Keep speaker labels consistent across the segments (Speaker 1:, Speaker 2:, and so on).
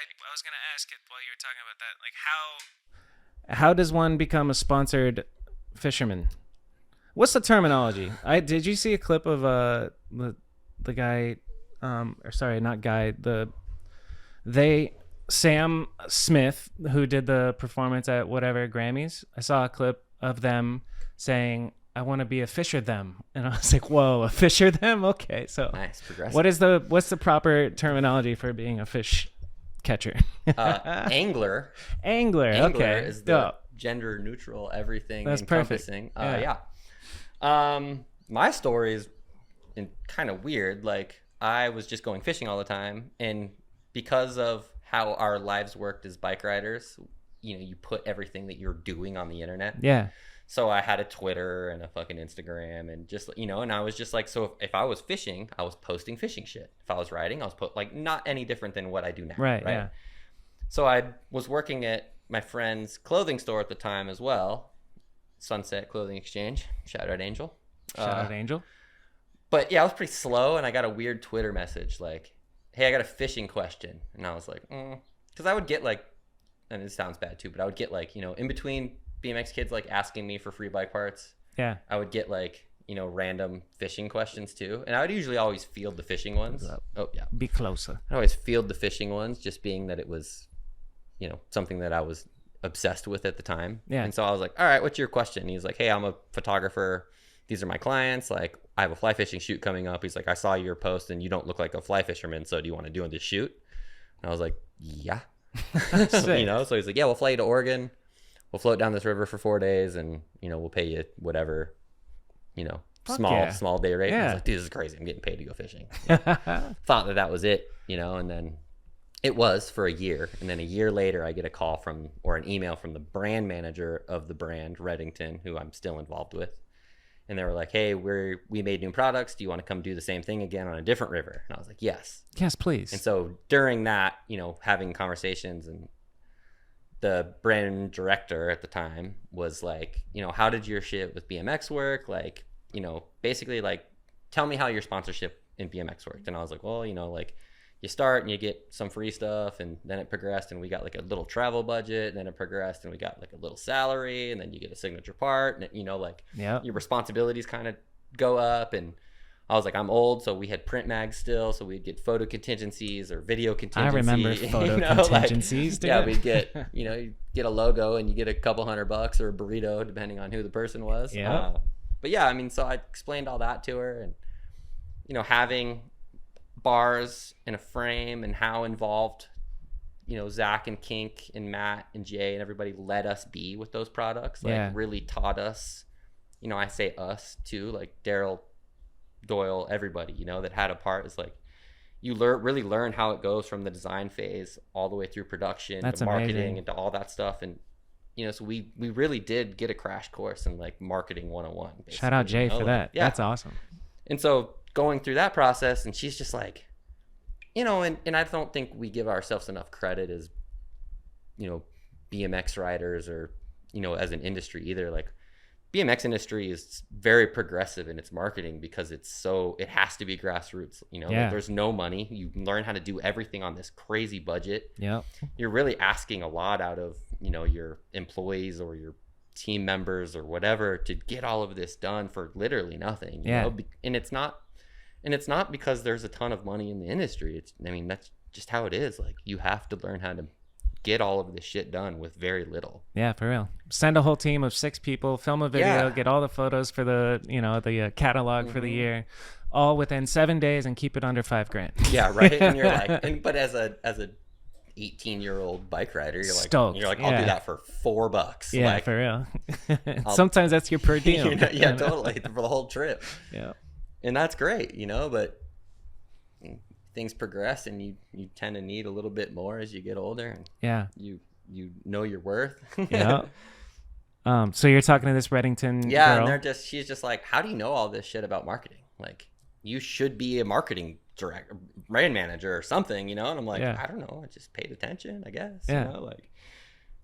Speaker 1: I was gonna ask it while you were talking about that. Like, how does one become a sponsored fisherman? What's the terminology? Did you see a clip of the guy, or sorry, not guy, Sam Smith, who did the performance at whatever Grammys. I saw a clip of them saying, "I want to be a fisher them," and I was like, "Whoa, a fisher them? Okay, so
Speaker 2: Nice, progressive.
Speaker 1: what's the proper terminology for being a fish catcher?"
Speaker 2: Angler.
Speaker 1: Angler. Okay,
Speaker 2: is the gender neutral, everything
Speaker 1: that's
Speaker 2: encompassing.
Speaker 1: Perfect.
Speaker 2: My story is kind of weird. Like, I was just going fishing all the time, and because of how our lives worked as bike riders, you put everything that you're doing on the internet.
Speaker 1: Yeah.
Speaker 2: So I had a Twitter and a fucking Instagram, and just, and I was just like, so if I was fishing, I was posting fishing shit. If I was riding, I was like, not any different than what I do now.
Speaker 1: Right. Yeah.
Speaker 2: So I was working at my friend's clothing store at the time as well, Sunset Clothing Exchange. Shout out Angel.
Speaker 1: Angel.
Speaker 2: But yeah, I was pretty slow, and I got a weird Twitter message like, "Hey, I got a fishing question," and I was like, because I would get like, and it sounds bad too, but I would get like, in between BMX kids like asking me for free bike parts.
Speaker 1: Yeah.
Speaker 2: I would get like, random fishing questions too, and I would usually always field the fishing ones. Oh yeah.
Speaker 1: Be closer.
Speaker 2: I always field the fishing ones, just being that it was, something that I was obsessed with at the time.
Speaker 1: Yeah.
Speaker 2: And so I was like, "All right, what's your question?" And he's like, "Hey, I'm a photographer. These are my clients. Like, I have a fly fishing shoot coming up." He's like, "I saw your post and you don't look like a fly fisherman. So do you want to do this shoot?" And I was like, "Yeah." So he's like, "Yeah, we'll fly you to Oregon. We'll float down this river for 4 days, and, we'll pay you whatever, small day rate."
Speaker 1: Yeah.
Speaker 2: I was like, "Dude, this is crazy. I'm getting paid to go fishing." Thought that was it, and then it was for a year. And then a year later, I get a call or an email from the brand manager of the brand, Reddington, who I'm still involved with. And they were like, "Hey, we made new products. Do you want to come do the same thing again on a different river?" And I was like, "Yes."
Speaker 1: Yes, please.
Speaker 2: And so during that, having conversations, and the brand director at the time was like, "How did your shit with BMX work? Like, basically like, tell me how your sponsorship in BMX worked." And I was like, "Well, like, you start and you get some free stuff, and then it progressed and we got like a little travel budget, and then it progressed and we got like a little salary, and then you get a signature part, and your responsibilities kind of go up." And I was like, I'm old, so we had print mags still, so we'd get photo contingencies or video contingencies.
Speaker 1: I remember photo contingencies.
Speaker 2: Like, yeah, we'd get, you get a logo and you get a couple $100 or a burrito, depending on who the person was.
Speaker 1: Yeah.
Speaker 2: But yeah, so I explained all that to her, and, having bars in a frame, and how involved, Zach and Kink and Matt and Jay and everybody let us be with those products, like really taught us, I say us too, like Daryl, Doyle, everybody, that had a part, is like, you really learn how it goes from the design phase all the way through production, to marketing,
Speaker 1: amazing.
Speaker 2: and to all that stuff. And, so we really did get a crash course in like marketing 101. Basically.
Speaker 1: Shout out Jay for that. Yeah. That's awesome.
Speaker 2: And so going through that process, and she's just like, and I don't think we give ourselves enough credit as, BMX riders, or, as an industry either. Like, BMX industry is very progressive in its marketing, because it has to be grassroots. There's no money. You learn how to do everything on this crazy budget.
Speaker 1: Yeah. You're
Speaker 2: really asking a lot out of, your employees or your team members or whatever, to get all of this done for literally nothing. You know? And it's not because there's a ton of money in the industry. That's just how it is. Like, you have to learn how to get all of this shit done with very little.
Speaker 1: Yeah, for real. Send a whole team of 6 people, film a video, get all the photos for the, the catalog for the year, all within 7 days, and keep it under $5,000.
Speaker 2: Yeah, right. And you're like, but as a 18-year-old bike rider, you're like,
Speaker 1: stoked.
Speaker 2: I'll do that for $4.
Speaker 1: Yeah,
Speaker 2: like,
Speaker 1: for real. Sometimes that's your per diem.
Speaker 2: Yeah, totally, for the whole trip.
Speaker 1: Yeah,
Speaker 2: and that's great, but things progress, and you tend to need a little bit more as you get older. And you know your worth.
Speaker 1: Yeah. So you're talking to this Reddington girl.
Speaker 2: And she's just like, "How do you know all this shit about marketing? Like, you should be a marketing director, brand manager or something, And I'm like, I don't know. I just paid attention, I guess.
Speaker 1: Yeah.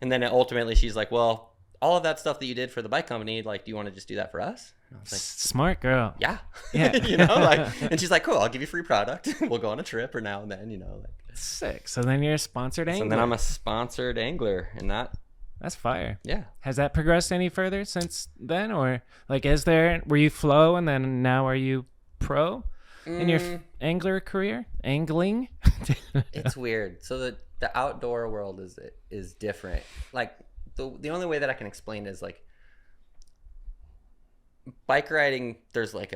Speaker 2: And then ultimately she's like, "Well, all of that stuff that you did for the bike company, like, do you want to just do that for us? And I was like,
Speaker 1: Smart girl.
Speaker 2: yeah.
Speaker 1: Yeah.
Speaker 2: You know, like, and she's like, cool, I'll give you free product. We'll go on a trip or now and then, you know, like.
Speaker 1: Sick. So then you're a sponsored angler.
Speaker 2: And then I'm a sponsored angler, and
Speaker 1: that's fire.
Speaker 2: yeah.
Speaker 1: Has that progressed any further since then, or like, were you flow and then now are you pro in your angler career? Angling?
Speaker 2: It's weird. So the outdoor world is different. Like the only way that I can explain is like bike riding. There's like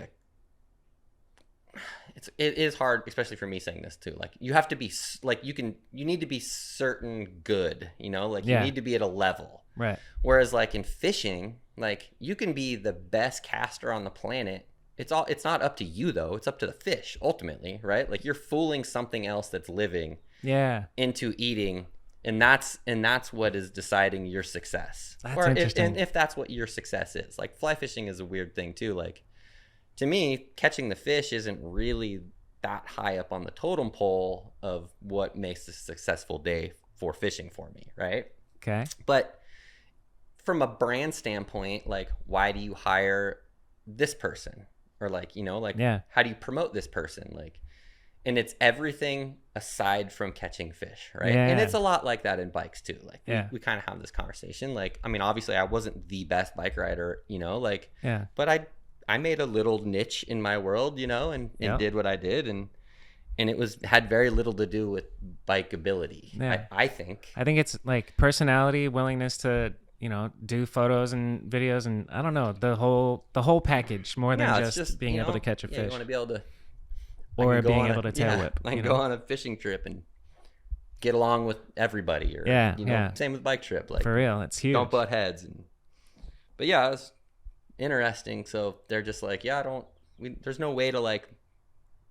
Speaker 2: it is hard, especially for me saying this too. Like you have to be like you need to be certain good. You know, like you need to be at a level.
Speaker 1: Right.
Speaker 2: Whereas like in fishing, like you can be the best caster on the planet. It's not up to you though. It's up to the fish ultimately, right? Like you're fooling something else that's living into eating, and that's what is deciding your success.
Speaker 1: That's interesting.
Speaker 2: If that's what your success is. Like fly fishing is a weird thing too. Like to me, catching the fish isn't really that high up on the totem pole of what makes a successful day for fishing for me, right?
Speaker 1: Okay.
Speaker 2: But from a brand standpoint, like why do you hire this person? Or like, you know, like how do you promote this person? Like, and it's everything aside from catching fish, right?
Speaker 1: Yeah.
Speaker 2: And it's a lot like that in bikes too. Like we kind of have this conversation. Like, I mean, obviously I wasn't the best bike rider, you know, like, but I made a little niche in my world, you know, and did what I did. And it had very little to do with bike ability.
Speaker 1: Yeah.
Speaker 2: I think
Speaker 1: it's like personality, willingness to, you know, do photos and videos, and I don't know, the whole package more than just being able to catch a fish.
Speaker 2: You want to be able to,
Speaker 1: or being able to tail whip.
Speaker 2: Like go on a fishing trip and get along with everybody, or same with bike trip. Like
Speaker 1: for real, it's huge.
Speaker 2: Don't butt heads. But yeah, it's interesting. So they're just like, there's no way to like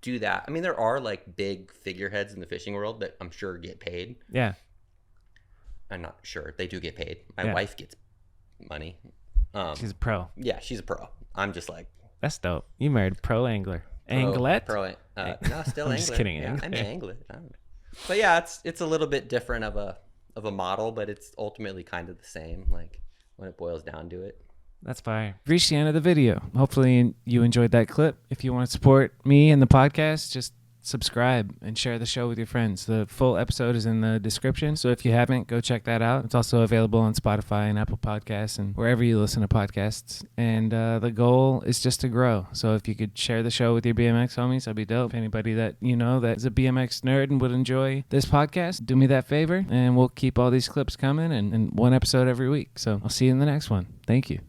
Speaker 2: do that. I mean, there are like big figureheads in the fishing world that I'm sure get paid.
Speaker 1: Yeah.
Speaker 2: I'm not sure. They do get paid. My wife gets money.
Speaker 1: She's a pro.
Speaker 2: Yeah, she's a pro. I'm just like...
Speaker 1: That's dope. You married a pro angler. Anglet?
Speaker 2: No, still
Speaker 1: I'm
Speaker 2: angler.
Speaker 1: just kidding.
Speaker 2: Yeah, I'm an angler. But yeah, it's a little bit different of a model, but it's ultimately kind of the same, like when it boils down to it.
Speaker 1: That's fire. We've reached the end of the video. Hopefully you enjoyed that clip. If you want to support me and the podcast, just subscribe and share the show with your friends. The full episode is in the description, so if you haven't, go check that out. It's also available on Spotify and Apple Podcasts and wherever you listen to podcasts. And the goal is just to grow. So if you could share the show with your BMX homies, that'd be dope. Anybody that you know that is a BMX nerd and would enjoy this podcast, do me that favor, and we'll keep all these clips coming and one episode every week. So I'll see you in the next one. Thank you.